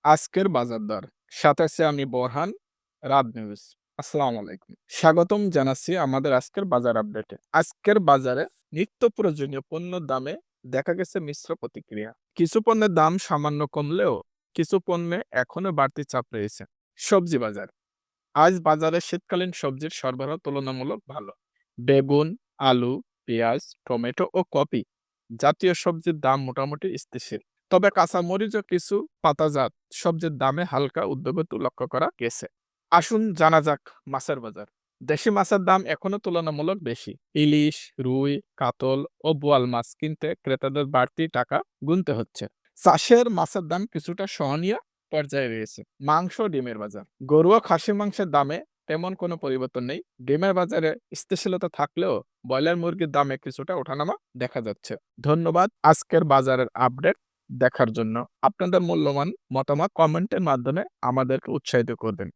আজকের বাজার দর সাথে আছে আমি বোরহান, রাত নিউজ। আসসালামু আলাইকুম। স্বাগতম জানাচ্ছি আমাদের আজকের বাজার আপডেটে। আজকের বাজারে নিত্য প্রয়োজনীয় পণ্যের দামে দেখা গেছে মিশ্র প্রতিক্রিয়া। কিছু পণ্যের দাম সামান্য কমলেও কিছু পণ্যে এখনো বাড়তি চাপ রয়েছে। সবজি বাজার আজ বাজারে শীতকালীন সবজির সরবরাহ তুলনামূলক ভালো। বেগুন, আলু, পেঁয়াজ, টমেটো ও কপি জাতীয় সবজির দাম মোটামুটি স্থিতিশীল। তবে কাঁচামরিচ ও কিছু পাতাজাত সবজির দামে হালকা ঊর্ধ্বগতি লক্ষ্য করা গেছে। আসুন জানা যাক মাছের বাজার। দেশি মাছের দাম এখনো তুলনামূলক বেশি। ইলিশ, রুই, কাতল ও বোয়াল মাছ কিনতে ক্রেতাদের বাড়তি টাকা গুনতে হচ্ছে। চাষের মাছের দাম কিছুটা সহনীয় পর্যায়ে রয়েছে। মাংস, ডিমের বাজার গরু ও খাসির মাংসের দামে তেমন কোনো পরিবর্তন নেই। ডিমের বাজারে স্থিতিশীলতা থাকলেও ব্রয়লার মুরগির দামে কিছুটা ওঠানামা দেখা যাচ্ছে। ধন্যবাদ আজকের বাজারের আপডেট দেখার জন্য। আপনাদের মূল্যবান মতামত কমেন্টের মাধ্যমে আমাদেরকে উৎসাহিত করবেন।